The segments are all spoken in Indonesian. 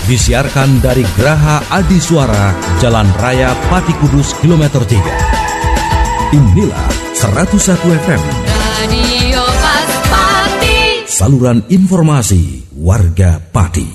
Disiarkan dari Geraha Adisuara, Jalan Raya Pati Kudus, kilometer 3. Inilah 101 FM. Radio Pati. Saluran informasi warga Pati.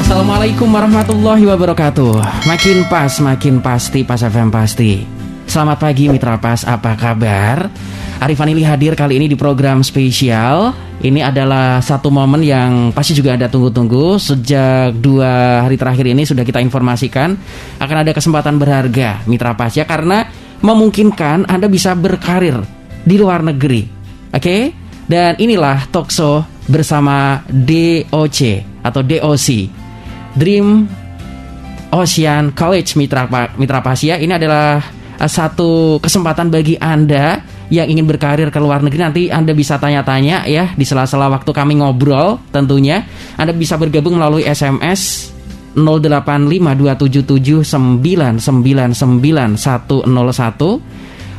Assalamualaikum warahmatullahi wabarakatuh. Makin pas, makin pasti, Pas FM pasti. Selamat pagi Mitra Pas, apa kabar? Arif Vanili hadir kali ini di program spesial. Ini adalah satu momen yang pasti juga Anda tunggu-tunggu. Sejak 2 hari terakhir ini sudah kita informasikan akan ada kesempatan berharga Mitra Pas ya, karena memungkinkan Anda bisa berkarir di luar negeri. Oke? Dan inilah talkshow bersama DOC atau DOC, Dream Ocean College Mitra Pas ya. Ini adalah satu kesempatan bagi Anda yang ingin berkarir ke luar negeri. Nanti Anda bisa tanya-tanya ya di sela-sela waktu kami ngobrol. Tentunya Anda bisa bergabung melalui SMS 085277999101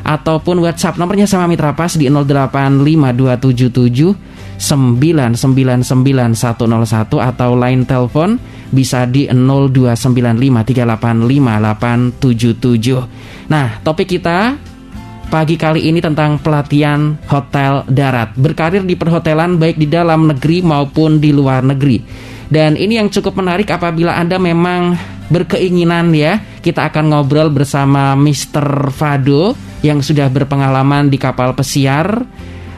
ataupun WhatsApp, nomornya sama Mitra Pas di 085277999101 atau line telepon bisa di 0295385877. Nah, topik kita pagi kali ini tentang pelatihan hotel darat, berkarir di perhotelan baik di dalam negeri maupun di luar negeri. Dan ini yang cukup menarik apabila Anda memang berkeinginan ya. Kita akan ngobrol bersama Mr. Fado yang sudah berpengalaman di kapal pesiar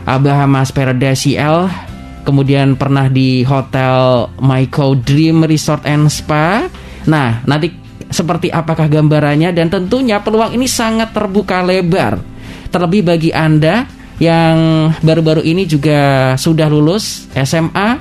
Bahamas Paradise CL, kemudian pernah di Hotel Maiko Dream Resort and Spa. Nah, nanti seperti apakah gambarannya, dan tentunya peluang ini sangat terbuka lebar. Terlebih bagi Anda yang baru-baru ini juga sudah lulus SMA,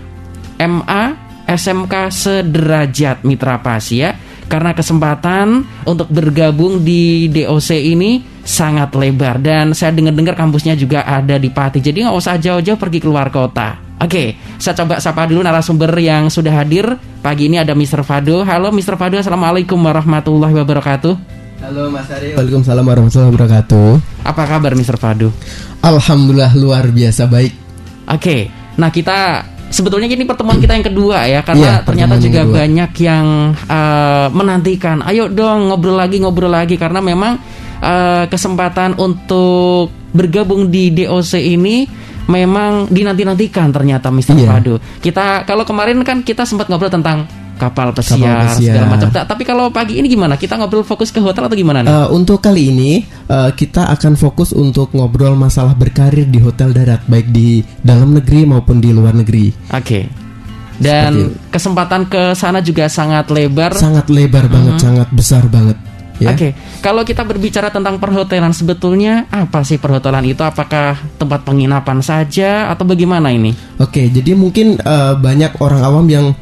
MA, SMK sederajat Mitra Pas ya. Karena kesempatan untuk bergabung di DOC ini sangat lebar. Dan saya dengar-dengar kampusnya juga ada di Pati. Jadi nggak usah jauh-jauh pergi keluar kota. Oke, saya coba sapa dulu narasumber yang sudah hadir. Pagi ini ada Mr. Fado. Halo Mr. Fado, Assalamualaikum warahmatullahi wabarakatuh. Halo Mas Ari. Waalaikumsalam warahmatullahi wabarakatuh. Apa kabar Mr. Fado? Alhamdulillah luar biasa baik. Oke, nah kita sebetulnya ini pertemuan kita yang kedua ya, karena ternyata juga banyak yang menantikan. Ayo dong ngobrol lagi, karena memang kesempatan untuk bergabung di DOC ini memang dinanti-nantikan ternyata Mr. Fado. Kita kalau kemarin kan kita sempat ngobrol tentang kapal pesiar segala macam. Tapi kalau pagi ini gimana? Kita ngobrol fokus ke hotel atau gimana nih? Untuk kali ini kita akan fokus untuk ngobrol masalah berkarir di hotel darat, baik di dalam negeri maupun di luar negeri. Oke. Dan kesempatan ke sana juga sangat lebar. Sangat lebar banget, sangat besar banget. Ya. Oke. Kalau kita berbicara tentang perhotelan, sebetulnya apa sih perhotelan itu? Apakah tempat penginapan saja atau bagaimana ini? Oke, jadi mungkin banyak orang awam yang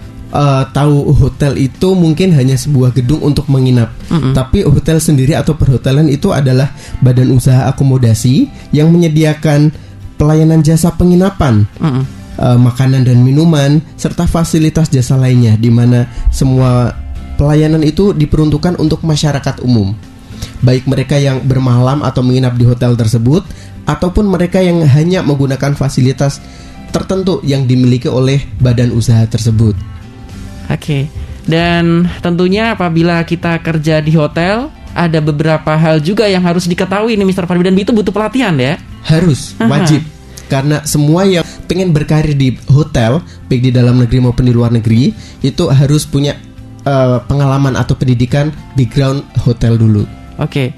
tahu hotel itu mungkin hanya sebuah gedung untuk menginap. Tapi hotel sendiri atau perhotelan itu adalah badan usaha akomodasi yang menyediakan pelayanan jasa penginapan, makanan dan minuman, serta fasilitas jasa lainnya, di mana semua pelayanan itu diperuntukkan untuk masyarakat umum, baik mereka yang bermalam atau menginap di hotel tersebut, ataupun mereka yang hanya menggunakan fasilitas tertentu yang dimiliki oleh badan usaha tersebut. Oke. Dan tentunya apabila kita kerja di hotel, ada beberapa hal juga yang harus diketahui nih Mr. Fado, dan itu butuh pelatihan ya? Harus, wajib. Karena semua yang pengen berkarir di hotel, baik di dalam negeri maupun di luar negeri, itu harus punya pengalaman atau pendidikan background hotel dulu. Oke.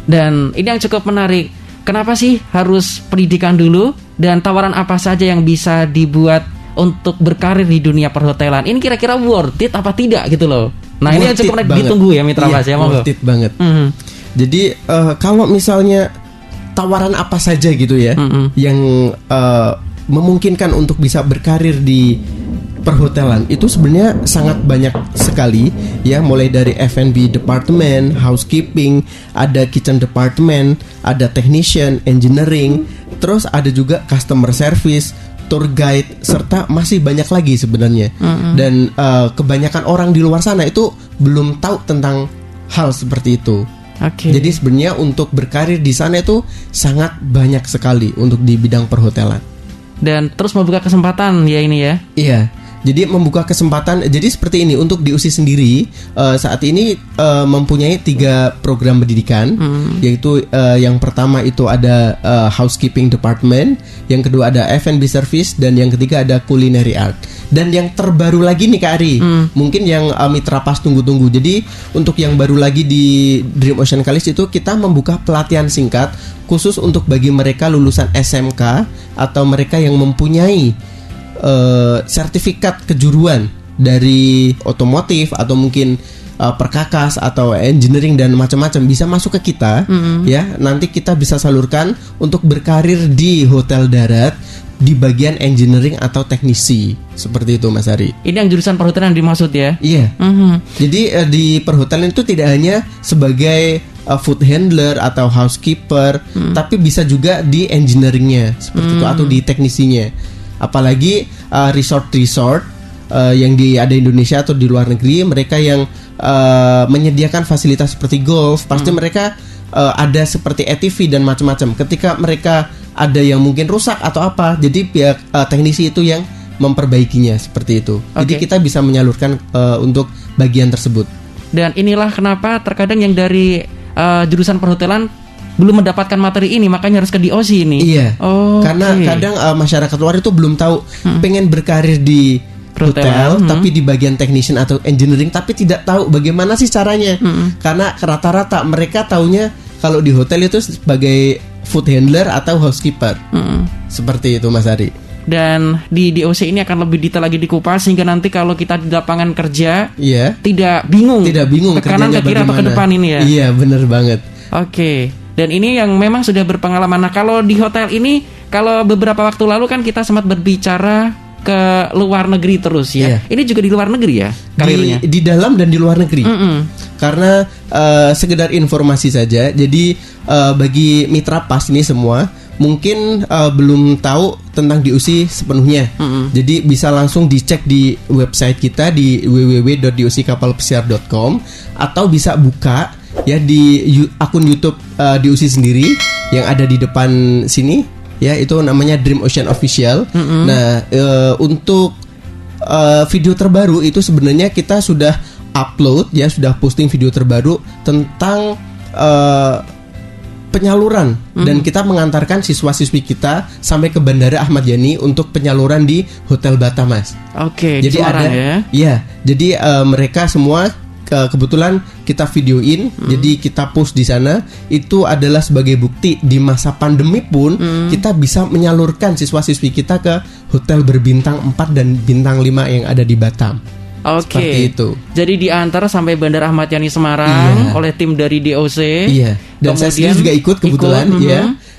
Dan ini yang cukup menarik. Kenapa sih harus pendidikan dulu? Dan tawaran apa saja yang bisa dibuat untuk berkarir di dunia perhotelan? Ini kira-kira worth it apa tidak gitu loh. Nah, ini yang cukup ditunggu ya Mitra Pas ya. Worth it banget. Jadi kalau misalnya tawaran apa saja gitu ya yang memungkinkan untuk bisa berkarir di perhotelan, itu sebenarnya sangat banyak sekali ya, mulai dari F&B department, housekeeping, ada kitchen department, ada technician, engineering, terus ada juga customer service, tour guide, serta masih banyak lagi sebenarnya. Dan kebanyakan orang di luar sana itu belum tahu tentang hal seperti itu. Oke. Jadi sebenarnya untuk berkarir di sana itu sangat banyak sekali untuk di bidang perhotelan. Dan terus membuka kesempatan ya ini ya. Iya. Jadi membuka kesempatan. Jadi seperti ini untuk di USI sendiri saat ini mempunyai 3 program pendidikan, yaitu yang pertama itu ada housekeeping department, yang kedua ada F&B service, dan yang ketiga ada culinary art. Dan yang terbaru lagi nih Kak Ari, mungkin yang Mitra Pas tunggu-tunggu. Jadi untuk yang baru lagi di Dream Ocean College itu kita membuka pelatihan singkat khusus untuk bagi mereka lulusan SMK atau mereka yang mempunyai sertifikat kejuruan dari otomotif atau mungkin perkakas atau engineering dan macam-macam, bisa masuk ke kita ya. Nanti kita bisa salurkan untuk berkarir di hotel darat di bagian engineering atau teknisi, seperti itu Mas Ari. Ini yang jurusan perhotelan dimaksud ya? Iya. Jadi di perhotelan itu tidak hanya sebagai food handler atau housekeeper, tapi bisa juga di engineeringnya seperti itu atau di teknisinya. Apalagi resort-resort yang ada di Indonesia atau di luar negeri, mereka yang menyediakan fasilitas seperti golf, pasti mereka ada seperti ATV dan macam-macam. Ketika mereka ada yang mungkin rusak atau apa, jadi pihak teknisi itu yang memperbaikinya, seperti itu. Jadi kita bisa menyalurkan untuk bagian tersebut. Dan inilah kenapa terkadang yang dari jurusan perhotelan belum mendapatkan materi ini, makanya harus ke DOC ini. Iya. Karena kadang masyarakat luar itu belum tahu, pengen berkarir di hotel, tapi di bagian technician atau engineering, tapi tidak tahu bagaimana sih caranya. Karena rata-rata mereka taunya kalau di hotel itu sebagai food handler atau housekeeper. Seperti itu Mas Ari. Dan di DOC ini akan lebih detail lagi dikupas sehingga nanti kalau kita di lapangan kerja tidak bingung ke kanan ke kiri atau ke depan ini ya. Iya, benar banget. Oke. Dan ini yang memang sudah berpengalaman. Nah, kalau di hotel ini, kalau beberapa waktu lalu kan kita sempat berbicara ke luar negeri terus ya. Ini juga di luar negeri ya karirnya? Di dalam dan di luar negeri. Karena sekedar informasi saja. Jadi bagi Mitra Pas ini semua mungkin belum tahu tentang DOC sepenuhnya. Jadi bisa langsung dicek di website kita di www.dockapalpesiar.com atau bisa buka ya di akun YouTube DOC sendiri yang ada di depan sini ya, itu namanya Dream Ocean Official. Nah, untuk video terbaru itu sebenarnya kita sudah upload ya, sudah posting video terbaru tentang penyaluran dan kita mengantarkan siswa-siswi kita sampai ke Bandara Ahmad Yani untuk penyaluran di Hotel Batam, Mas. Jadi ada jadi mereka semua kebetulan kita videoin, jadi kita post di sana. Itu adalah sebagai bukti di masa pandemi pun kita bisa menyalurkan siswa-siswi kita ke hotel berbintang 4 dan bintang 5 yang ada di Batam. Seperti itu. Jadi diantar sampai Bandara Ahmad Yani Semarang oleh tim dari DOC. Dan saya sendiri juga ikut kebetulan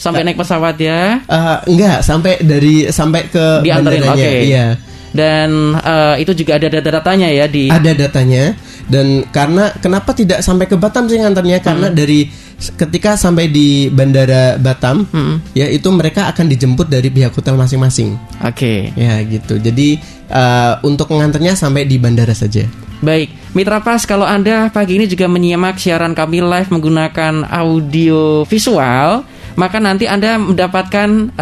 sampai naik pesawat ya. Enggak, sampai ke bandaranya. Dan itu juga ada datanya ya di. Ada datanya. Dan kenapa tidak sampai ke Batam sih ngantarnya? Karena dari ketika sampai di Bandara Batam, ya itu mereka akan dijemput dari pihak hotel masing-masing. Ya gitu. Jadi untuk mengantarnya sampai di bandara saja. Baik, Mitra Pas, kalau Anda pagi ini juga menyimak siaran kami live menggunakan audio visual, maka nanti Anda mendapatkan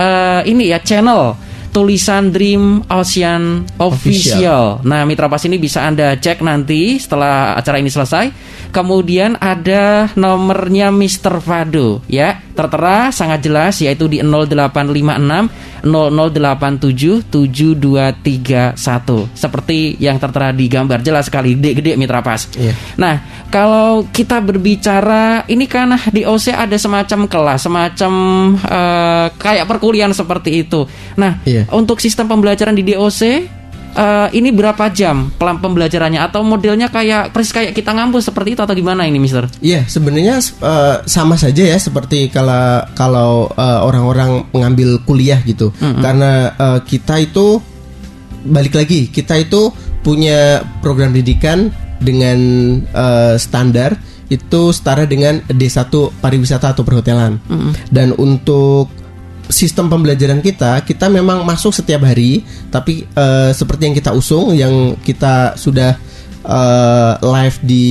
ini ya, channel tulisan Dream Ocean Official. Nah, Mitra Pas ini bisa Anda cek nanti setelah acara ini selesai. Kemudian ada nomornya Mr. Fado ya, tertera sangat jelas, yaitu di 0856 0087 7231. Seperti yang tertera di gambar, jelas sekali, gede-gede Mitra Pas. Nah, kalau kita berbicara ini kan di OC ada semacam kelas, semacam kayak perkuliahan seperti itu. Nah, untuk sistem pembelajaran di DOC ini berapa jam pembelajarannya, atau modelnya persis kayak kita ngampus seperti itu atau gimana ini, Mister? Iya, sebenarnya sama saja ya, seperti kalau orang-orang mengambil kuliah gitu. Karena kita itu balik lagi, kita itu punya program pendidikan dengan standar itu setara dengan D1 pariwisata atau perhotelan. Dan untuk sistem pembelajaran kita memang masuk setiap hari, tapi seperti yang kita usung, yang kita sudah live di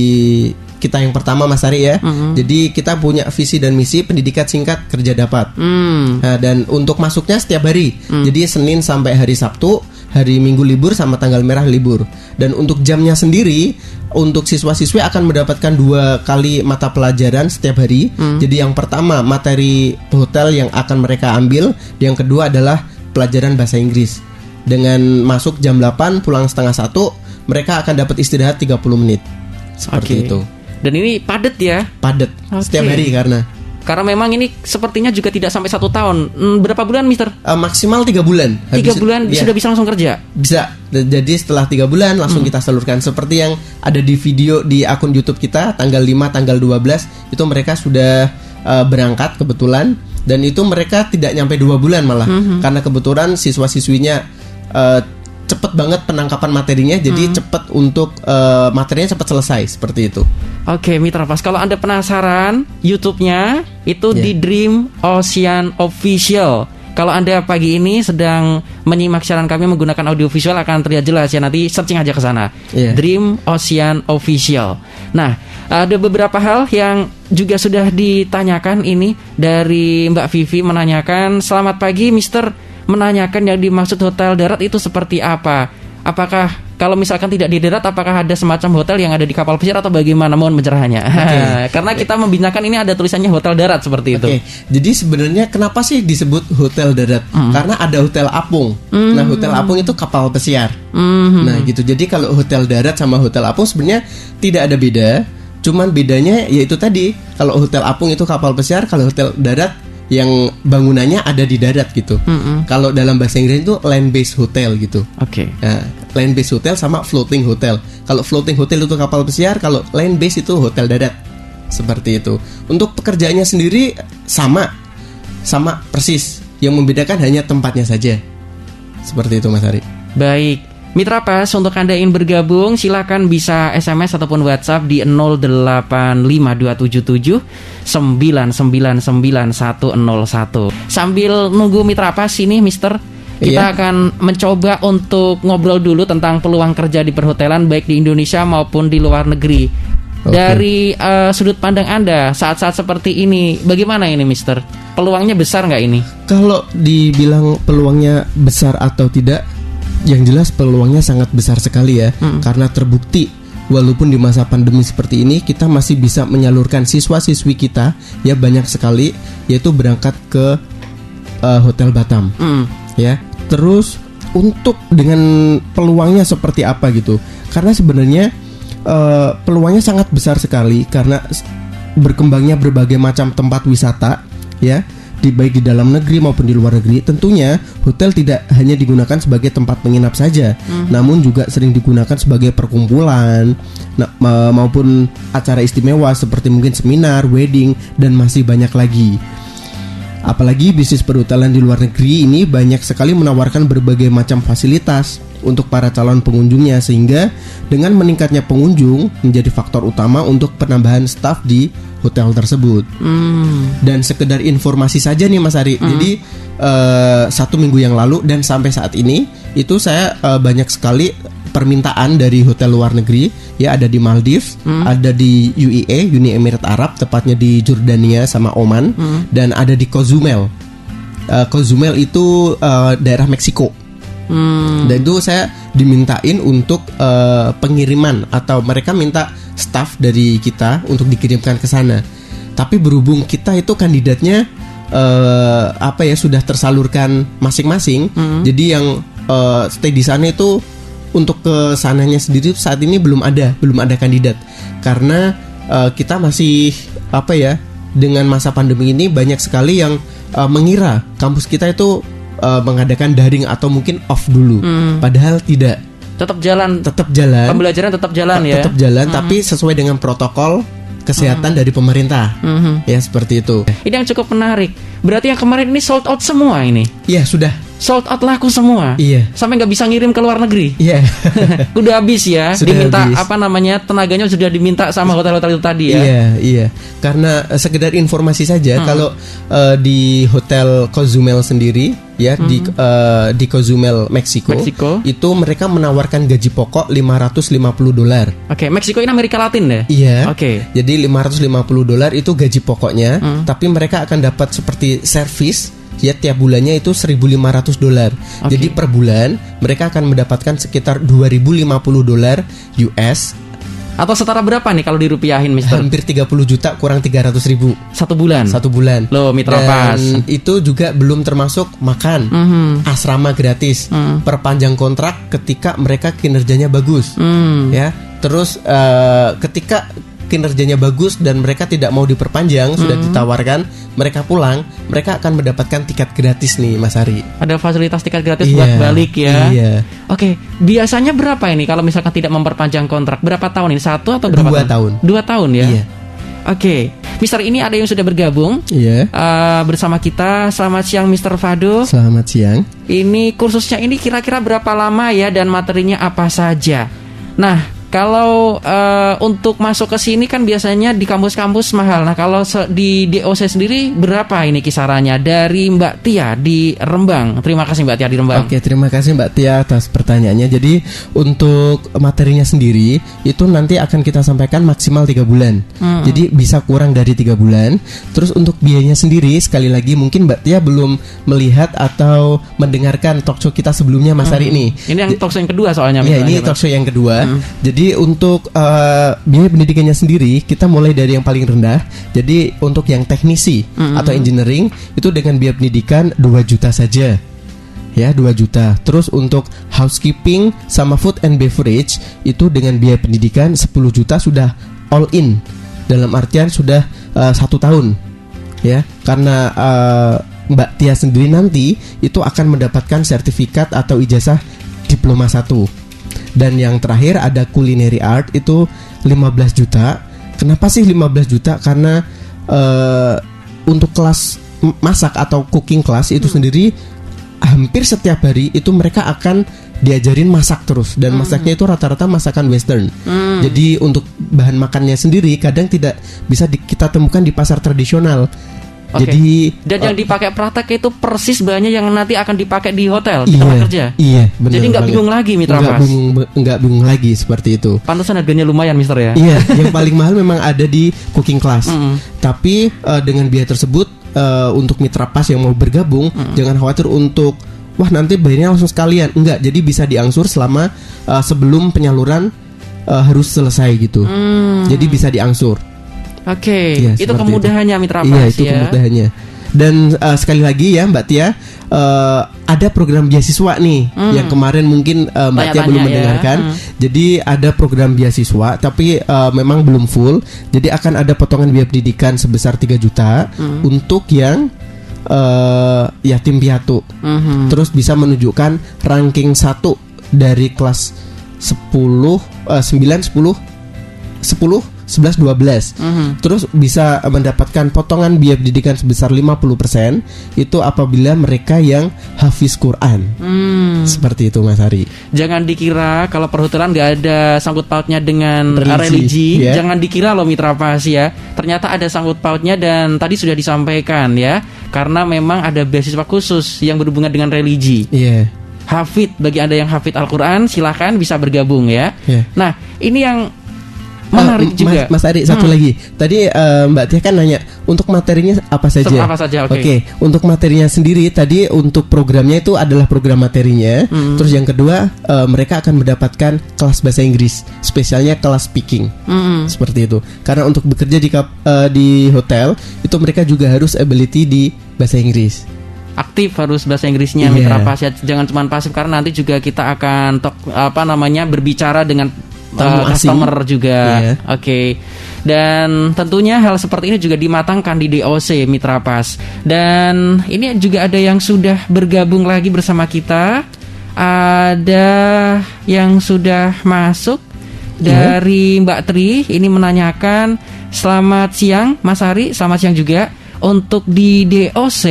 kita yang pertama Mas Ari ya. Jadi kita punya visi dan misi pendidikan singkat kerja dapat. Nah, dan untuk masuknya setiap hari. Jadi Senin sampai hari Sabtu, hari Minggu libur sama tanggal merah libur. Dan untuk jamnya sendiri, untuk siswa-siswi akan mendapatkan 2 kali mata pelajaran setiap hari. Jadi yang pertama materi hotel yang akan mereka ambil, yang kedua adalah pelajaran bahasa Inggris. Dengan masuk jam 8 pulang setengah 1, mereka akan dapat istirahat 30 menit. Seperti itu. Dan ini padat ya? Padat setiap hari karena memang ini sepertinya juga tidak sampai 1 tahun. Berapa bulan, Mister? Maksimal 3 bulan. 3 bulan sudah bisa langsung kerja? Bisa. Jadi setelah 3 bulan langsung kita salurkan. Seperti yang ada di video di akun YouTube kita, tanggal 5, tanggal 12 itu mereka sudah berangkat kebetulan. Dan itu mereka tidak nyampe 2 bulan malah. Karena kebetulan siswa-siswinya cepet banget penangkapan materinya. Jadi cepet untuk materinya cepat selesai. Seperti itu. Oke, Mitra Pas, kalau Anda penasaran, YouTube-nya itu di Dream Ocean Official. Kalau Anda pagi ini sedang menyimak siaran kami menggunakan audio visual akan terlihat jelas ya, nanti searching aja ke sana. Dream Ocean Official. Nah, ada beberapa hal yang juga sudah ditanyakan ini dari Mbak Vivi menanyakan, selamat pagi Mister, menanyakan yang dimaksud hotel darat itu seperti apa? Apakah kalau misalkan tidak di darat, apakah ada semacam hotel yang ada di kapal pesiar atau bagaimana? Mohon pencerahannya. Karena kita membicarakan ini ada tulisannya hotel darat seperti itu. Jadi sebenarnya kenapa sih disebut hotel darat? Karena ada hotel apung. Nah, hotel apung itu kapal pesiar. Nah, gitu. Jadi kalau hotel darat sama hotel apung sebenarnya tidak ada beda. Cuman bedanya yaitu tadi, kalau hotel apung itu kapal pesiar, kalau hotel darat yang bangunannya ada di darat gitu. Kalau dalam bahasa Inggris itu land based hotel gitu. Nah, land based hotel sama floating hotel. Kalau floating hotel itu kapal pesiar, kalau land based itu hotel darat. Seperti itu. Untuk pekerjaannya sendiri sama persis. Yang membedakan hanya tempatnya saja. Seperti itu Mas Ari. Baik. Mitra Pas, untuk Anda yang bergabung silakan bisa SMS ataupun WhatsApp di 085277 9999101. Sambil nunggu Mitra Pas ini Mister, kita akan mencoba untuk ngobrol dulu tentang peluang kerja di perhotelan baik di Indonesia maupun di luar negeri. Dari sudut pandang Anda saat-saat seperti ini, bagaimana ini Mister? Peluangnya besar nggak ini? Kalau dibilang peluangnya besar atau tidak, yang jelas peluangnya sangat besar sekali ya. Karena terbukti walaupun di masa pandemi seperti ini kita masih bisa menyalurkan siswa-siswi kita ya banyak sekali, yaitu berangkat ke Hotel Batam. Ya. Terus untuk dengan peluangnya seperti apa gitu? Karena sebenarnya peluangnya sangat besar sekali karena berkembangnya berbagai macam tempat wisata ya. Baik di dalam negeri maupun di luar negeri. Tentunya hotel tidak hanya digunakan sebagai tempat menginap saja, namun juga sering digunakan sebagai perkumpulan maupun acara istimewa seperti mungkin seminar, wedding, dan masih banyak lagi. Apalagi bisnis perhotelan di luar negeri ini banyak sekali menawarkan berbagai macam fasilitas untuk para calon pengunjungnya, sehingga dengan meningkatnya pengunjung menjadi faktor utama untuk penambahan staf di hotel tersebut. Dan sekedar informasi saja nih Mas Ari. Jadi 1 minggu yang lalu dan sampai saat ini itu saya banyak sekali permintaan dari hotel luar negeri ya, ada di Maldives, ada di UAE, Uni Emirat Arab, tepatnya di Jordania sama Oman, dan ada di Cozumel. Cozumel itu daerah Meksiko. Dan itu saya dimintain untuk pengiriman, atau mereka minta staff dari kita untuk dikirimkan ke sana. Tapi berhubung kita itu kandidatnya sudah tersalurkan masing-masing, jadi yang stay di sana itu untuk ke sananya sendiri saat ini belum ada kandidat, karena kita masih dengan masa pandemi ini banyak sekali yang mengira kampus kita itu mengadakan daring atau mungkin off dulu, padahal tidak. Tetap jalan. Pembelajaran tetap jalan ya. Tetap jalan, tapi sesuai dengan protokol kesehatan dari pemerintah. Ya seperti itu. Ini yang cukup menarik. Berarti yang kemarin ini sold out semua ini? Iya sudah sold out laku semua. Iya. Sampai nggak bisa ngirim ke luar negeri. Iya. Udah habis ya. Sudah Diminta habis. tenaganya sudah diminta sama hotel-hotel itu tadi ya. Iya. Karena sekedar informasi saja, kalau di Hotel Cozumel sendiri ya, di Cozumel, Meksiko, itu mereka menawarkan gaji pokok $550. Oke, Meksiko ini Amerika Latin ya? Iya. Oke. Jadi $550 itu gaji pokoknya, tapi mereka akan dapat seperti servis. Ya, tiap bulannya itu $1.500. Jadi per bulan mereka akan mendapatkan sekitar $2.050 US. Atau setara berapa nih kalau dirupiahin, Mister? Hampir 30 juta kurang 300.000 Satu bulan. Loh, Mitra Pas. Dan itu juga belum termasuk makan, asrama gratis, perpanjang kontrak ketika mereka kinerjanya bagus. Ya, terus ketika kinerjanya bagus dan mereka tidak mau diperpanjang, sudah ditawarkan mereka pulang, mereka akan mendapatkan tiket gratis nih, Mas Ari. Ada fasilitas tiket gratis buat balik ya. Iya. Oke, biasanya berapa ini kalau misalkan tidak memperpanjang kontrak? Berapa tahun ini? 1 atau berapa 2 tahun? 2 tahun ya. Iya. Oke, Mister, ini ada yang sudah bergabung bersama kita. Selamat siang, Mister Fado. Selamat siang. Ini kursusnya ini kira-kira berapa lama ya, dan materinya apa saja? Nah, kalau untuk masuk ke sini kan biasanya di kampus-kampus mahal. Nah, kalau di DOC sendiri berapa ini kisarannya? Dari Mbak Tia di Rembang. Terima kasih Mbak Tia di Rembang. Oke, terima kasih Mbak Tia atas pertanyaannya. Jadi untuk materinya sendiri itu nanti akan kita sampaikan maksimal 3 bulan. Jadi bisa kurang dari 3 bulan. Terus untuk biayanya sendiri, sekali lagi mungkin Mbak Tia belum melihat atau mendengarkan talkshow kita sebelumnya, Mas Ari nih. Ini yang talkshow yang kedua soalnya. Iya, ini talkshow yang kedua. Jadi untuk biaya pendidikannya sendiri kita mulai dari yang paling rendah. Jadi untuk yang teknisi atau engineering itu dengan biaya pendidikan 2 juta saja. Ya, 2 juta. Terus untuk housekeeping sama food and beverage itu dengan biaya pendidikan 10 juta sudah all in. Dalam artian sudah 1 tahun. Ya, karena Mbak Tia sendiri nanti itu akan mendapatkan sertifikat atau ijazah diploma 1. Dan yang terakhir ada culinary art itu 15 juta. Kenapa sih 15 juta? Karena untuk kelas masak atau cooking class itu sendiri hampir setiap hari itu mereka akan diajarin masak terus. Dan masaknya itu rata-rata masakan western. Jadi untuk bahan makannya sendiri kadang tidak bisa kita temukan di pasar tradisional. Jadi dan yang dipakai praktek itu persis bahannya yang nanti akan dipakai di hotel, di tempat kerja. Iya, benar. Jadi nggak bingung lagi, Mitra Pas. Nggak bingung lagi seperti itu. Pantesan harganya lumayan, Mister ya. Iya, yang paling mahal memang ada di cooking class. Tapi dengan biaya tersebut untuk Mitra Pas yang mau bergabung, jangan khawatir untuk wah nanti bayarnya langsung sekalian. Enggak, jadi bisa diangsur selama sebelum penyaluran harus selesai gitu. Jadi bisa diangsur. Oke, Ya, itu kemudahannya Mitra Pas. Iya, itu kemudahannya. Dan sekali lagi ya Mbak Tia, ada program beasiswa nih yang kemarin mungkin Mbak Tia belum mendengarkan. Jadi ada program beasiswa, tapi memang belum full. Jadi akan ada potongan biaya pendidikan sebesar 3 juta untuk yang yatim piatu. Terus bisa menunjukkan ranking 1 dari kelas 10, 9, 10, 11, 12. Terus bisa mendapatkan potongan biaya pendidikan sebesar 50%. Itu apabila mereka yang hafiz Quran. Seperti itu, Mas Ari. Jangan dikira kalau perhotelan gak ada sangkut pautnya dengan religi. Yeah. Jangan dikira loh Mitra Pas ya. Ternyata ada sangkut pautnya dan tadi sudah disampaikan ya. Karena memang ada beasiswa khusus yang berhubungan dengan religi. Iya. Hafid, bagi Anda yang hafid Al-Quran silahkan bisa bergabung ya. Nah, ini yang menarik juga, Mas Ari, satu lagi. Tadi Mbak Tia kan nanya untuk materinya apa saja. Oke, untuk materinya sendiri tadi untuk programnya itu adalah program materinya. Terus yang kedua mereka akan mendapatkan kelas bahasa Inggris, spesialnya kelas speaking. Seperti itu. Karena untuk bekerja di hotel itu mereka juga harus ability di bahasa Inggris. Aktif harus bahasa Inggrisnya Mitra Pas ya. Jangan cuma pasif, karena nanti juga kita akan berbicara dengan customer juga. Oke. Dan tentunya hal seperti ini juga dimatangkan di DOC Mitra Pas. Dan ini juga ada yang sudah bergabung lagi bersama kita. Ada yang sudah masuk dari Mbak Tri. Ini menanyakan, selamat siang Mas Ari, selamat siang juga. Untuk di DOC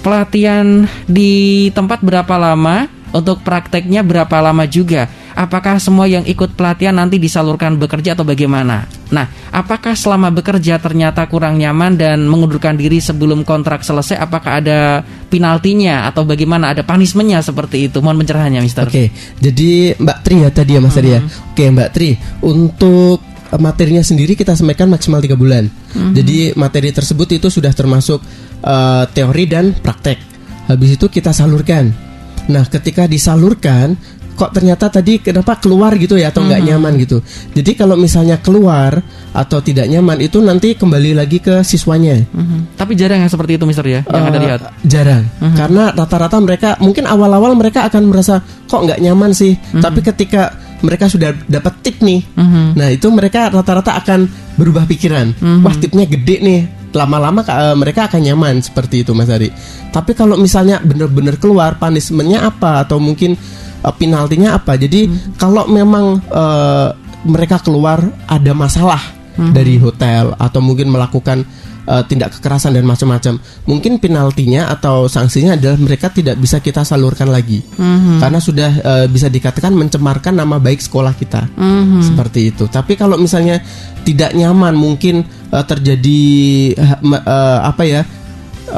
pelatihan di tempat berapa lama? Untuk prakteknya berapa lama juga? Apakah semua yang ikut pelatihan nanti disalurkan bekerja atau bagaimana? Nah, apakah selama bekerja ternyata kurang nyaman dan mengundurkan diri sebelum kontrak selesai, apakah ada penaltinya atau bagaimana? Ada punishment-nya seperti itu? Mohon pencerahannya, Mister. Oke, jadi Mbak Tri ya tadi ya Mas Ari ya. Oke Mbak Tri, untuk materinya sendiri kita sampaikan maksimal 3 bulan. Jadi materi tersebut itu sudah termasuk teori dan praktek. Habis itu kita salurkan. Nah, ketika disalurkan, kok ternyata tadi kenapa keluar gitu ya atau nggak nyaman gitu. Jadi kalau misalnya keluar atau tidak nyaman itu nanti kembali lagi ke siswanya. Tapi jarang yang seperti itu, Mister ya, yang Anda lihat. Jarang, karena rata-rata mereka mungkin awal-awal mereka akan merasa kok nggak nyaman sih. Tapi ketika mereka sudah dapat tip nih, nah itu mereka rata-rata akan berubah pikiran. Wah, tipnya gede nih. Lama-lama mereka akan nyaman seperti itu, Mas Ari. Tapi kalau misalnya benar-benar keluar, punishment-nya apa atau mungkin penaltinya apa? Jadi kalau memang mereka keluar ada masalah dari hotel atau mungkin melakukan tindak kekerasan dan macam-macam, mungkin penaltinya atau sanksinya adalah mereka tidak bisa kita salurkan lagi karena sudah bisa dikatakan mencemarkan nama baik sekolah kita, seperti itu. Tapi kalau misalnya tidak nyaman, mungkin terjadi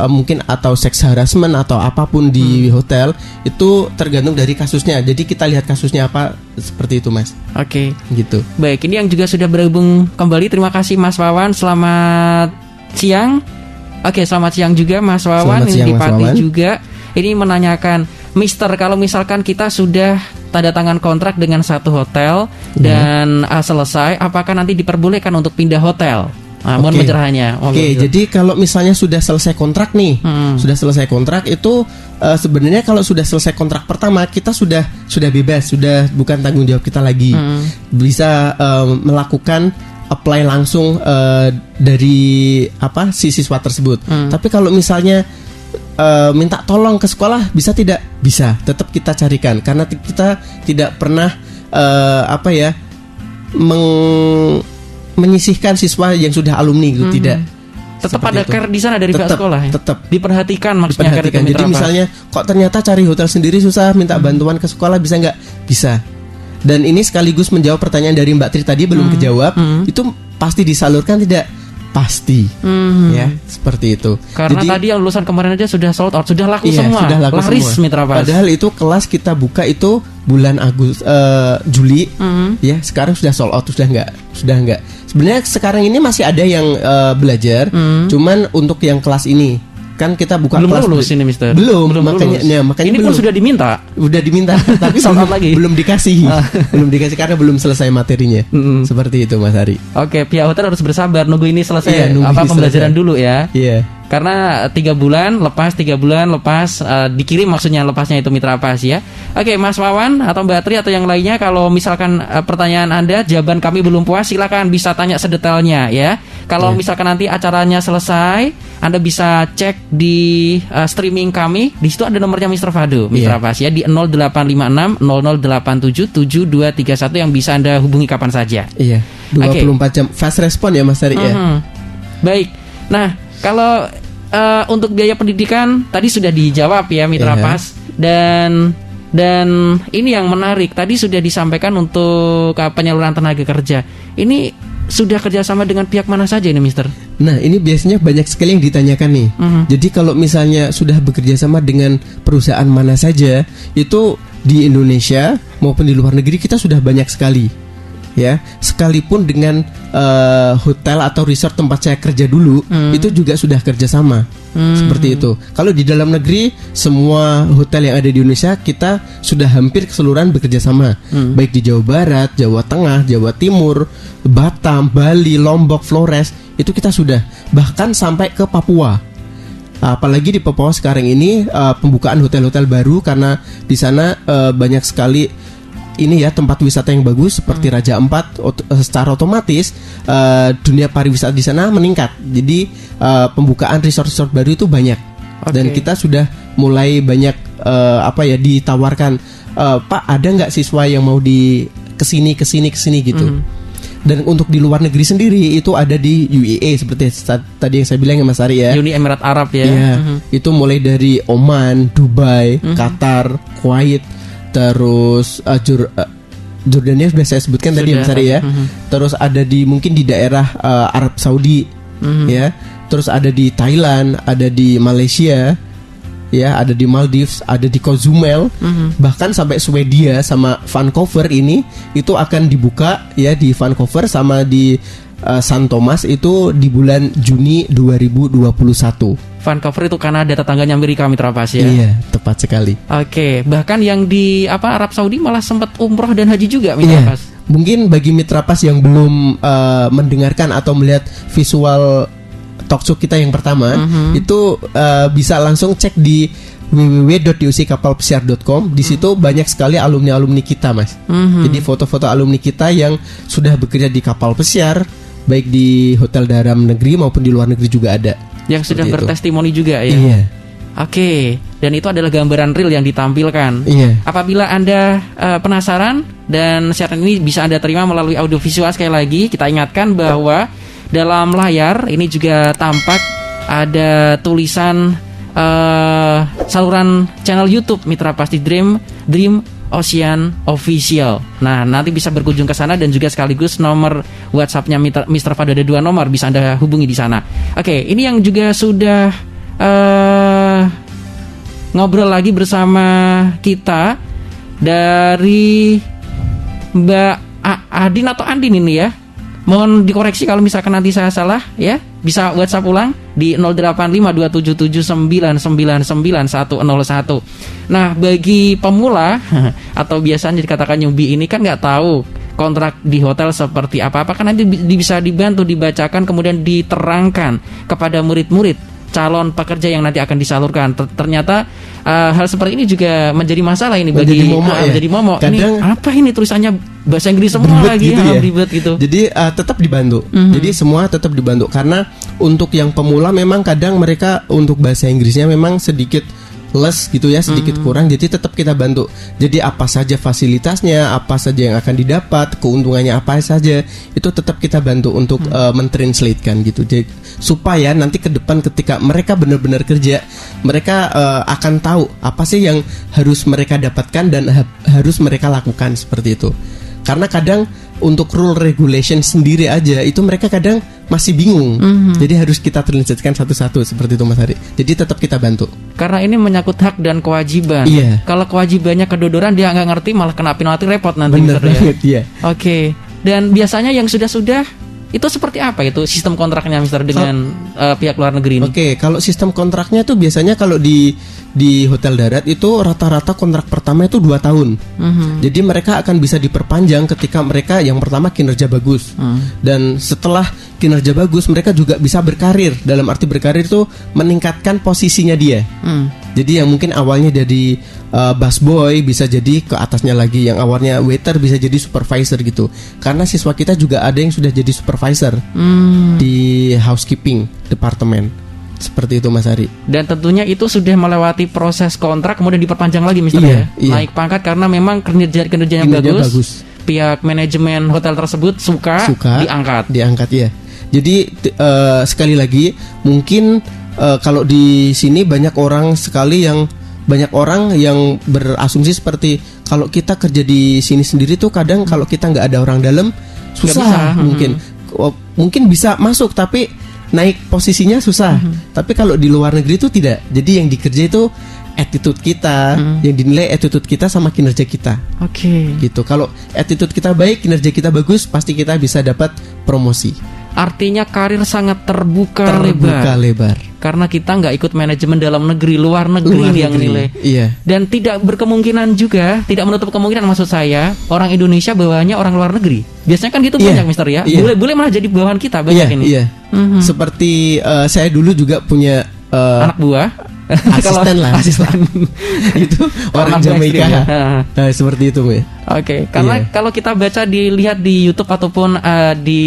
mungkin atau seks harassment atau apapun di hotel, itu tergantung dari kasusnya. Jadi kita lihat kasusnya apa, seperti itu, Mas. Oke. Gitu. Baik, ini yang juga sudah berhubung kembali. Terima kasih Mas Wawan. Selamat siang. Oke, selamat siang juga Mas Wawan. Selamat siang, Ini Mas Pati Wawan. juga. Ini menanyakan, Mister, kalau misalkan kita sudah tanda tangan kontrak dengan satu hotel dan selesai, apakah nanti diperbolehkan untuk pindah hotel? Mohon pencerahannya. Oke, jadi kalau misalnya sudah selesai kontrak nih, sudah selesai kontrak itu sebenarnya kalau sudah selesai kontrak pertama kita sudah bebas, sudah bukan tanggung jawab kita lagi, bisa melakukan apply langsung dari si siswa tersebut. Tapi kalau misalnya minta tolong ke sekolah bisa tidak? Bisa, tetap kita carikan karena kita tidak pernah menyisihkan siswa yang sudah alumni gitu, tidak. Tetap ada care di sana dari pihak Tetap, sekolah ya? tetap. Diperhatikan maksudnya care itu, Jadi Mitra Pas. misalnya kok ternyata cari hotel sendiri susah, minta bantuan ke sekolah bisa nggak? Bisa. Dan ini sekaligus menjawab pertanyaan dari Mbak Tri tadi belum kejawab. Itu pasti disalurkan tidak? Pasti. Ya, seperti itu. Karena jadi, tadi yang lulusan kemarin aja sudah sold out, sudah laku iya, semua. sudah laku Laris semua. Mitra Pas. Padahal itu kelas kita buka itu bulan Juli, ya sekarang sudah sold out, sudah nggak. Sebenarnya sekarang ini masih ada yang belajar, cuman untuk yang kelas ini kan kita buka belum kelas lulus ini, Mister. Belum, lulus. makanya ini belum. pun sudah diminta. Udah diminta, tapi Sold out lagi. belum dikasih, belum dikasih karena belum selesai materinya. Seperti itu, Mas Ari. Oke, pihak hotel harus bersabar nunggu ini selesai. Iya, nunggu ini pembelajaran selesai dulu ya. Iya. Karena 3 bulan lepas, 3 bulan lepas, dikirim maksudnya lepasnya itu Mitra Pas ya. Oke, Mas Wawan atau Mbak Tri atau yang lainnya, kalau misalkan pertanyaan Anda, jawaban kami belum puas, silakan bisa tanya sedetailnya ya. Kalau misalkan nanti acaranya selesai, Anda bisa cek di streaming kami. Di situ ada nomornya Mr. Fado, Mitra Pas ya, di 0856 0087 7231 yang bisa Anda hubungi kapan saja. Iya. 24 jam fast respon ya, Mas Ari ya. Baik. Nah, kalau untuk biaya pendidikan tadi sudah dijawab ya Mitra Pas, dan ini yang menarik tadi sudah disampaikan untuk penyaluran tenaga kerja. Ini sudah kerjasama dengan pihak mana saja ini, Mister? Nah, ini biasanya banyak sekali yang ditanyakan nih. Jadi kalau misalnya sudah bekerja sama dengan perusahaan mana saja, itu di Indonesia maupun di luar negeri kita sudah banyak sekali. Ya, sekalipun dengan hotel atau resort tempat saya kerja dulu, itu juga sudah kerjasama. Seperti itu. Kalau di dalam negeri, semua hotel yang ada di Indonesia kita sudah hampir keseluruhan bekerja sama, baik di Jawa Barat, Jawa Tengah, Jawa Timur, Batam, Bali, Lombok, Flores, itu kita sudah, bahkan sampai ke Papua. Apalagi di Papua sekarang ini pembukaan hotel-hotel baru karena di sana banyak sekali ini ya tempat wisata yang bagus seperti Raja Ampat. Secara otomatis dunia pariwisata di sana meningkat. Jadi pembukaan resort-resort baru itu banyak. Dan kita sudah mulai banyak ditawarkan, Pak, ada nggak siswa yang mau di kesini gitu. Dan untuk di luar negeri sendiri itu ada di UAE seperti tadi yang saya bilang ya Mas Ari ya. Uni Emirat Arab ya. Iya, itu mulai dari Oman, Dubai, Qatar, Kuwait, terus Jordania sudah saya sebutkan tadi Mas Ari ya. Terus ada di mungkin di daerah Arab Saudi ya. Terus ada di Thailand, ada di Malaysia, ya, ada di Maldives, ada di Cozumel, bahkan sampai Swedia sama Vancouver ini itu akan dibuka ya di Vancouver sama di San Thomas itu di bulan Juni 2021. Vancouver itu Kanada, tetangganya Amerika Mitra Pas ya. Iya, tepat sekali. Oke, bahkan yang di Arab Saudi malah sempat umroh dan haji juga Mitra Pas. Mungkin bagi Mitra Pas yang belum mendengarkan atau melihat visual talkshow kita yang pertama, itu bisa langsung cek di www.duckapalpesiar.com. Di situ banyak sekali alumni-alumni kita, Mas. Jadi foto-foto alumni kita yang sudah bekerja di kapal pesiar, baik di hotel dalam negeri maupun di luar negeri juga ada. Yang sudah Seperti itu. bertestimoni juga ya. Iya. Oke, dan itu adalah gambaran real yang ditampilkan. Iya. Apabila Anda penasaran dan siaran ini bisa Anda terima melalui audiovisual, sekali lagi kita ingatkan bahwa dalam layar ini juga tampak ada tulisan saluran channel YouTube Mitra Pasti Dream Ocean Official. Nah, nanti bisa berkunjung ke sana dan juga sekaligus nomor WhatsApp-nya Mr. Fado ada 2 nomor, bisa Anda hubungi di sana. Oke, ini yang juga sudah ngobrol lagi bersama kita dari Mbak Adin atau Andin ini ya. Mohon dikoreksi kalau misalkan nanti saya salah ya. Bisa WhatsApp ulang di 085277999101. Nah, bagi pemula atau biasanya dikatakan newbie ini kan nggak tahu kontrak di hotel seperti apa. Apakah nanti bisa dibantu dibacakan kemudian diterangkan kepada murid-murid calon pekerja yang nanti akan disalurkan. Ternyata hal seperti ini juga menjadi masalah ini bagi menjadi momok. Kadang, ini apa ini tulisannya bahasa Inggris semua lagi gitu ribet gitu. Jadi tetap dibantu. Jadi semua tetap dibantu karena untuk yang pemula memang kadang mereka untuk bahasa Inggrisnya memang sedikit less gitu ya, sedikit kurang, jadi tetap kita bantu. Jadi apa saja fasilitasnya, apa saja yang akan didapat, keuntungannya apa saja, itu tetap kita bantu untuk mentranslatekan gitu. Jadi supaya nanti ke depan ketika mereka benar-benar kerja, mereka akan tahu apa sih yang harus mereka dapatkan dan harus mereka lakukan seperti itu. Karena kadang untuk rule regulation sendiri aja itu mereka kadang masih bingung. Jadi harus kita translatekan satu-satu seperti itu Mas Hari. Jadi tetap kita bantu. Karena ini menyangkut hak dan kewajiban. Iya. Kalau kewajibannya kedodoran dia nggak ngerti malah kena penalti repot nanti. Bener banget ya. Oke. Dan biasanya yang sudah itu seperti apa itu sistem kontraknya Mister dengan pihak luar negeri ini? Oke, kalau sistem kontraknya itu biasanya kalau di hotel darat itu rata-rata kontrak pertama itu 2 tahun. Jadi mereka akan bisa diperpanjang ketika mereka yang pertama kinerja bagus. Dan setelah kinerja bagus mereka juga bisa berkarir. Dalam arti berkarir itu meningkatkan posisinya dia. Jadi yang mungkin awalnya jadi busboy bisa jadi ke atasnya lagi, yang awalnya waiter bisa jadi supervisor gitu. Karena siswa kita juga ada yang sudah jadi supervisor di housekeeping departemen. Seperti itu Mas Ari. Dan tentunya itu sudah melewati proses kontrak kemudian diperpanjang lagi Mister Iya. Naik pangkat karena memang kinerjanya bagus. Pihak manajemen hotel tersebut suka diangkat ya. Jadi sekali lagi mungkin kalau di sini banyak orang yang berasumsi seperti kalau kita kerja di sini sendiri tuh kadang kalau kita nggak ada orang dalam susah mungkin bisa masuk tapi naik posisinya susah. Tapi kalau di luar negeri itu tidak. Jadi yang dikerja itu attitude kita, yang dinilai attitude kita sama kinerja kita. Oke. Gitu. Kalau attitude kita baik, kinerja kita bagus, pasti kita bisa dapat promosi. Artinya karir sangat terbuka lebar. Karena kita nggak ikut manajemen dalam negeri, luar negeri yang nilai. Iya. Dan tidak berkemungkinan juga, tidak menutup kemungkinan maksud saya orang Indonesia bawahannya orang luar negeri. Biasanya kan gitu banyak Mister ya. Boleh malah jadi bawahan kita banyak ini. Iya. Seperti saya dulu juga punya anak buah. Asisten. Itu orang Jamaika. Seperti itu, Oke, karena Iya. kalau kita baca dilihat di YouTube ataupun di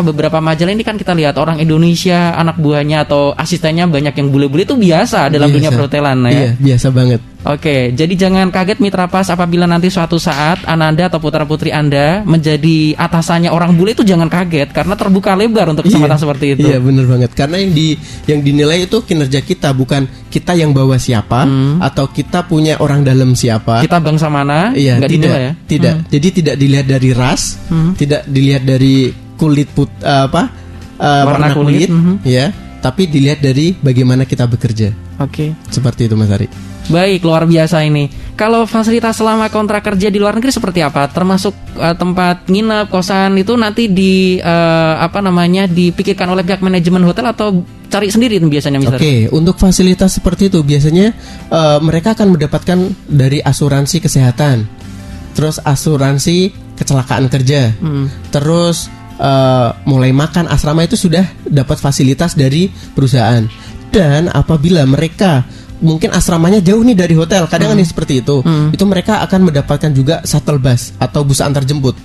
beberapa majalah ini kan kita lihat orang Indonesia, anak buahnya atau asistennya banyak yang bule-bule itu biasa dalam dunia perhotelan ya. Iya, biasa banget. Oke, jadi jangan kaget Mitra Pas apabila nanti suatu saat Ananda atau putra-putri Anda menjadi atasannya orang bule, itu jangan kaget karena terbuka lebar untuk kesempatan seperti itu. Iya, bener banget. Karena yang dinilai itu kinerja kita, bukan kita yang bawa siapa atau kita punya orang dalam siapa. Kita bangsa mana? Iya, Nggak tidak, dinilai ya? tidak. Jadi tidak dilihat dari ras, tidak dilihat dari kulit warna kulit, ya, tapi dilihat dari bagaimana kita bekerja. Oke. Seperti itu, Mas Ari. Baik, luar biasa ini. Kalau fasilitas selama kontrak kerja di luar negeri seperti apa? Termasuk tempat nginep, kosan itu nanti dipikirkan oleh pihak manajemen hotel atau cari sendiri itu biasanya, Mister? Oke, untuk fasilitas seperti itu biasanya mereka akan mendapatkan dari asuransi kesehatan, terus asuransi kecelakaan kerja, terus mulai makan asrama itu sudah dapat fasilitas dari perusahaan. Dan apabila mereka mungkin asramanya jauh nih dari hotel, kadang kan seperti itu, itu mereka akan mendapatkan juga shuttle bus atau bus antar jemput.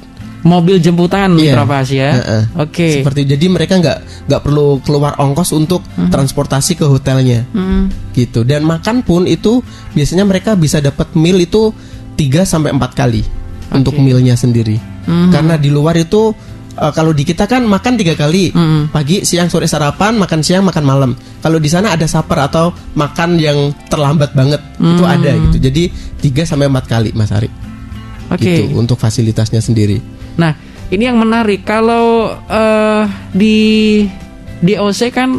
Mobil jemputan, Iya. Mitra Pas ya. Oke. Seperti jadi mereka nggak perlu keluar ongkos untuk transportasi ke hotelnya, gitu. Dan makan pun itu biasanya mereka bisa dapat meal itu 3-4 kali untuk mealnya sendiri. Karena di luar itu kalau di kita kan makan 3 kali, pagi, siang, sore sarapan, makan siang, makan malam. Kalau di sana ada supper atau makan yang terlambat banget, itu ada gitu. Jadi 3-4 kali, Mas Ari. Oke. Gitu untuk fasilitasnya sendiri. Nah, ini yang menarik. Kalau di DOC kan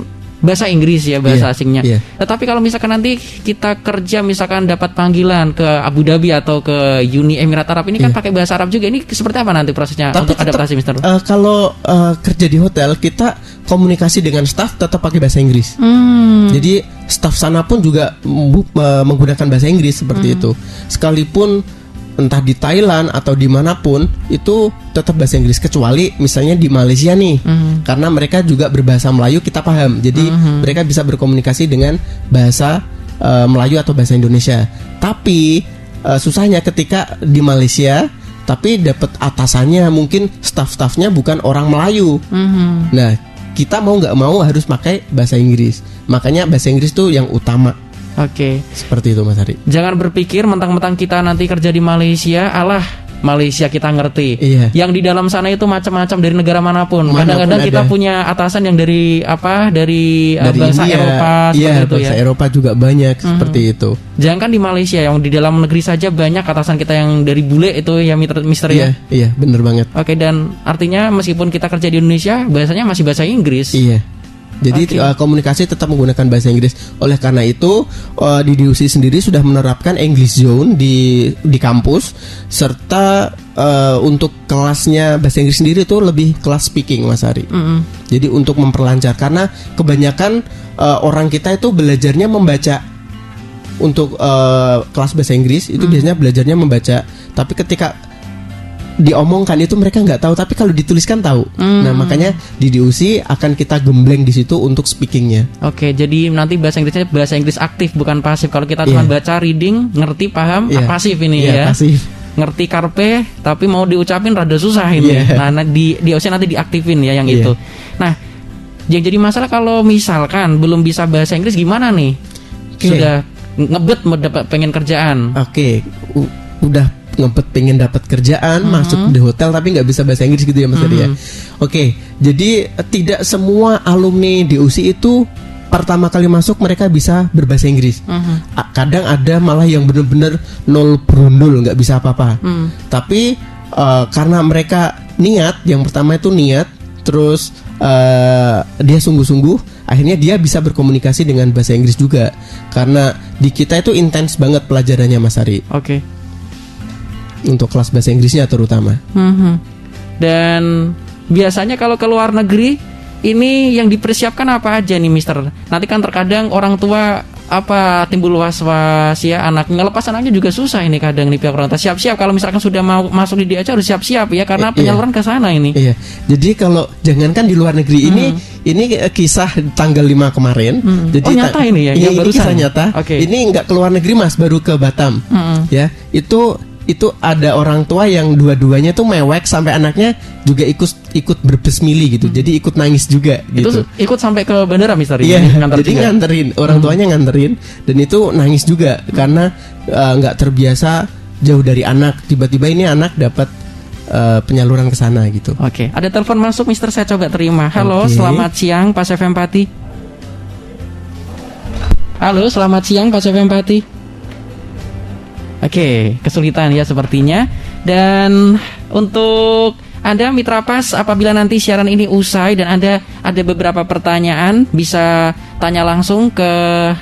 bahasa Inggris ya, bahasa Iya, asingnya. iya. Tetapi kalau misalkan nanti kita kerja misalkan dapat panggilan ke Abu Dhabi atau ke Uni Emirat Arab, ini kan pakai bahasa Arab juga. Ini seperti apa nanti prosesnya untuk tetap, adaptasi, Mister? Kalau kerja di hotel, kita komunikasi dengan staff tetap pakai bahasa Inggris. Jadi staff sana pun juga menggunakan bahasa Inggris seperti itu. Sekalipun entah di Thailand atau dimanapun itu tetap bahasa Inggris, kecuali misalnya di Malaysia nih, karena mereka juga berbahasa Melayu, kita paham. Jadi mereka bisa berkomunikasi dengan bahasa Melayu atau bahasa Indonesia. Tapi susahnya ketika di Malaysia tapi dapat atasannya mungkin staff-staffnya bukan orang Melayu. Nah, kita mau nggak mau harus pakai bahasa Inggris. Makanya bahasa Inggris tuh yang utama. Oke. Seperti itu, Mas Ari. Jangan berpikir mentang-mentang kita nanti kerja di Malaysia, alah Malaysia kita ngerti. Iya. Yang di dalam sana itu macam-macam dari negara manapun. Kadang-kadang kita ada. punya atasan yang dari Dari bangsa India. Eropa Iya, seperti itu bangsa ya. Eropa juga banyak seperti itu. Jangan kan di Malaysia, yang di dalam negeri saja banyak atasan kita yang dari bule itu ya, Mister ya. Iya, bener banget. Oke, dan artinya meskipun kita kerja di Indonesia, bahasanya masih bahasa Inggris. Iya. Jadi Oke. komunikasi tetap menggunakan bahasa Inggris. Oleh karena itu di DUC sendiri sudah menerapkan English Zone di kampus, serta untuk kelasnya bahasa Inggris sendiri itu lebih kelas speaking, Mas Ari. Jadi untuk memperlancar, karena kebanyakan orang kita itu belajarnya membaca. Untuk kelas bahasa Inggris itu biasanya belajarnya membaca, tapi ketika diomongkan itu mereka nggak tahu, tapi kalau dituliskan tahu. Nah, makanya di DUC akan kita gembleng di situ untuk speakingnya. Oke, jadi nanti bahasa Inggrisnya bahasa Inggris aktif bukan pasif. Kalau kita cuma baca, reading, ngerti, paham, pasif ini ya. Pasif. Ngerti karpe, tapi mau diucapin rada susah ini. Iya. Nah, di DOC nanti diaktifin ya yang itu. Nah, yang jadi masalah kalau misalkan belum bisa bahasa Inggris gimana nih? Oke. Sudah ngebet mau dapat pengen kerjaan. Oke, udah ngempet pengen dapat kerjaan, masuk di hotel tapi nggak bisa bahasa Inggris gitu ya, Mas Adi ya. Oke, jadi tidak semua alumni DUC itu pertama kali masuk mereka bisa berbahasa Inggris. Kadang ada malah yang benar-benar nol berundul, nggak bisa apa-apa. Tapi karena mereka niat, yang pertama itu niat, terus dia sungguh-sungguh, akhirnya dia bisa berkomunikasi dengan bahasa Inggris juga. Karena di kita itu intens banget pelajarannya, Mas Ari. Oke. Untuk kelas bahasa Inggrisnya terutama. Dan biasanya kalau ke luar negeri ini yang dipersiapkan apa aja nih, Mister? Nanti kan terkadang orang tua timbul was-was ya, anak ngelepas anaknya juga susah ini kadang nih pihak orang tua. Siap-siap kalau misalkan sudah mau masuk di DAC harus siap-siap ya, karena penyaluran ke sana ini. Iya. Jadi kalau jangankan di luar negeri ini kisah tanggal 5 kemarin. Jadi nyata ini ya, yang ini barusan. kisah nyata. Oke. Ini nggak ke luar negeri, Mas, baru ke Batam. Ya, itu itu ada orang tua yang dua-duanya tuh mewek sampai anaknya juga ikut berbesmili gitu. Jadi ikut nangis juga gitu. Itu ikut sampai ke bandara Mister. Iya, ngantar jadi juga. nganterin, orang tuanya nganterin dan itu nangis juga karena nggak terbiasa jauh dari anak. Tiba-tiba ini anak dapat penyaluran ke sana gitu. Oke, ada telepon masuk Mister, saya coba terima. Halo, Oke. selamat siang Pak Chef Empati. Halo, selamat siang Pak Chef Empati. Oke, kesulitan ya sepertinya. Dan untuk Anda Mitra Pas, apabila nanti siaran ini usai dan Anda ada beberapa pertanyaan, bisa tanya langsung ke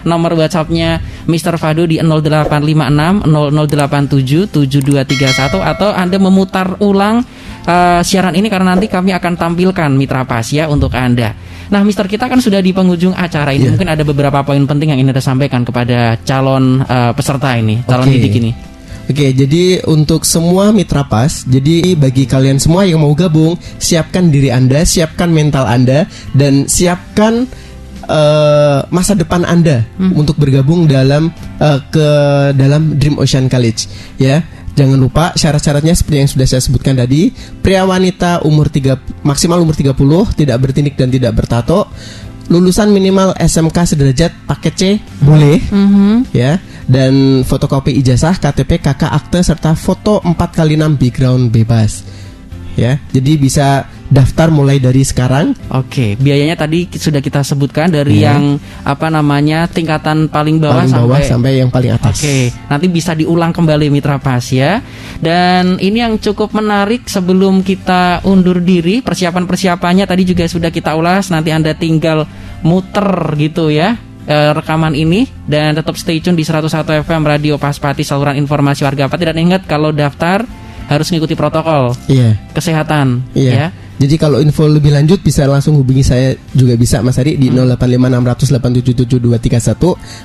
nomor WhatsApp-nya Mr. Fado di 0856 0087 7231 atau Anda memutar ulang siaran ini karena nanti kami akan tampilkan Mitra Pas ya untuk Anda. Nah, Mister, kita kan sudah di penghujung acara ini. Mungkin ada beberapa poin penting yang ingin Anda sampaikan kepada calon peserta ini, calon didik ini. Oke, jadi untuk semua Mitra Pas, jadi bagi kalian semua yang mau gabung, siapkan diri Anda, siapkan mental Anda, dan siapkan masa depan Anda untuk bergabung dalam Dream Ocean College, ya. Jangan lupa syarat-syaratnya seperti yang sudah saya sebutkan tadi. Pria wanita maksimal umur 30, tidak bertindik dan tidak bertato. Lulusan minimal SMK sederajat paket C boleh, ya. Dan fotokopi ijazah, KTP, KK, akte serta foto 4x6 background bebas. Ya, jadi bisa daftar mulai dari sekarang. Oke, biayanya tadi sudah kita sebutkan dari yang tingkatan paling bawah sampai yang paling atas. Oke, nanti bisa diulang kembali Mitra Pas ya. Dan ini yang cukup menarik sebelum kita undur diri, persiapannya tadi juga sudah kita ulas. Nanti Anda tinggal muter gitu ya rekaman ini, dan tetap stay tune di 101 FM Radio Paspati, saluran informasi warga Pati. Dan ingat, kalau daftar harus mengikuti protokol kesehatan ya. Jadi kalau info lebih lanjut bisa langsung hubungi saya juga bisa Mas Ari di 0856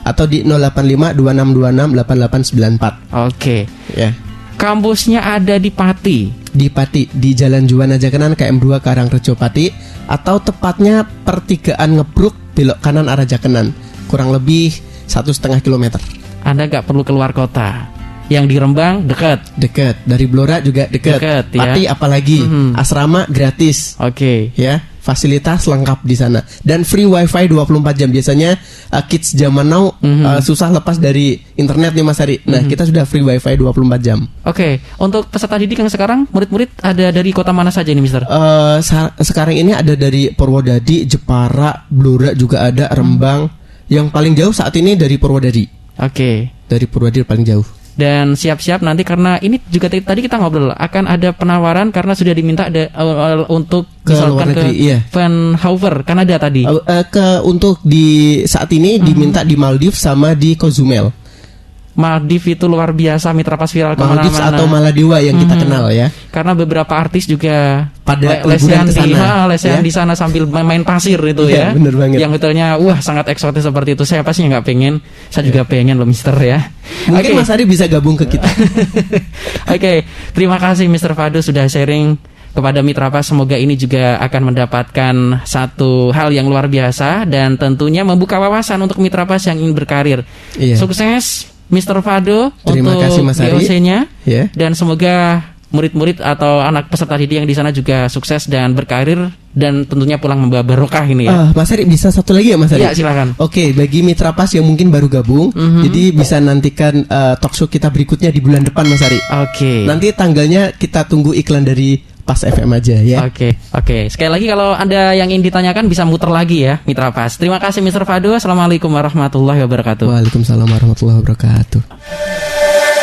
atau di 085262688894. Oke. Ya. Kampusnya ada di Pati. Di Pati, di Jalan Juwana Jakenan KM2 Karangrejo Pati, atau tepatnya pertigaan Ngebruk belok kanan arah Jakenan, kurang lebih 1,5 km. Anda nggak perlu keluar kota. Yang di Rembang dekat, dari Blora juga dekat, ya. Pati apalagi, asrama gratis. Oke. Ya, fasilitas lengkap di sana dan free wifi 24 jam. Biasanya kids zaman now susah lepas dari internet nih Mas Ari. Nah, kita sudah free wifi 24 jam. Oke, untuk peserta didik yang sekarang murid-murid ada dari kota mana saja ini, Mister? Sekarang ini ada dari Purwodadi, Jepara, Blora juga ada, Rembang. Yang paling jauh saat ini dari Purwodadi. Oke. Dari Purwodadi paling jauh. Dan siap-siap nanti, karena ini juga tadi kita ngobrol akan ada penawaran karena sudah diminta untuk misalkan ke Vancouver, Kanada tadi. Untuk di saat ini diminta di Maldives sama di Cozumel. Maldives itu luar biasa, Mitra Pas viral kemana-mana. Maldives atau Maladewa yang kita kenal ya. Karena beberapa artis juga pada lesehan ya? di sana sambil main pasir itu ya. Bener banget. Yang hotelnya sangat eksotis seperti itu. Saya pastinya nggak pengen. Saya juga pengen loh Mister ya. Mungkin Mas Ari bisa gabung ke kita. Oke, terima kasih Mr. Fado sudah sharing kepada Mitra Pas. Semoga ini juga akan mendapatkan satu hal yang luar biasa dan tentunya membuka wawasan untuk Mitra Pas yang ingin berkarir. Sukses Mr. Fado terima untuk kasih Mas Ari. DOC-nya dan semoga murid-murid atau anak peserta didik yang di sana juga sukses dan berkarir dan tentunya pulang membawa barokah ini ya. Mas Ari, bisa satu lagi ya Mas Ari? Iya, silakan. Oke, bagi Mitra Pas yang mungkin baru gabung, jadi bisa nantikan talkshow kita berikutnya di bulan depan Mas Ari. Oke. Nanti tanggalnya kita tunggu iklan dari Pas FM aja ya. Oke. Sekali lagi kalau Anda yang ingin ditanyakan bisa muter lagi ya Mitra Pas. Terima kasih Mr. Fado. Assalamualaikum warahmatullahi wabarakatuh. Waalaikumsalam warahmatullahi wabarakatuh.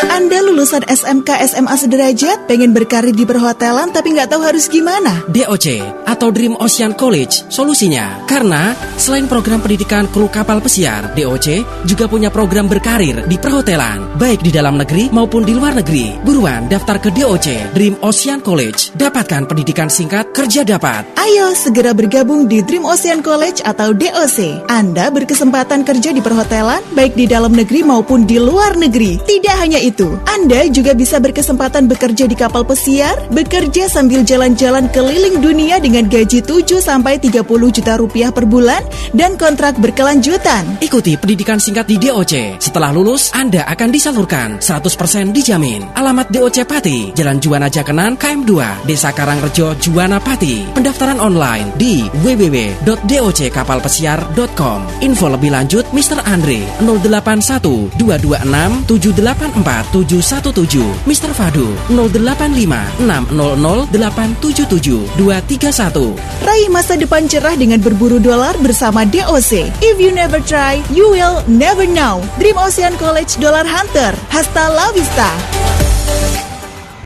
Anda lulusan SMK SMA sederajat, pengen berkarir di perhotelan tapi nggak tahu harus gimana? DOC atau Dream Ocean College solusinya. Karena selain program pendidikan kru kapal pesiar, DOC juga punya program berkarir di perhotelan, baik di dalam negeri maupun di luar negeri. Buruan daftar ke DOC Dream Ocean College. Dapatkan pendidikan singkat, kerja dapat. Ayo segera bergabung di Dream Ocean College atau DOC. Anda berkesempatan kerja di perhotelan, baik di dalam negeri maupun di luar negeri. Tidak hanya itu. Anda juga bisa berkesempatan bekerja di kapal pesiar, bekerja sambil jalan-jalan keliling dunia dengan gaji 7-30 juta rupiah per bulan dan kontrak berkelanjutan. Ikuti pendidikan singkat di DOC. Setelah lulus, Anda akan disalurkan 100% dijamin. Alamat DOC Pati, Jalan Juwana Jakenan, KM2, Desa Karangrejo, Juwana Pati. Pendaftaran online di www.dockapalpesiar.com. Info lebih lanjut Mr. Andre 081 226 784 717. Mr. Fadu 085 600 877 231. Raih masa depan cerah dengan berburu dolar bersama DOC. If you never try, you will never know. Dream Ocean College Dollar Hunter. Hasta la vista.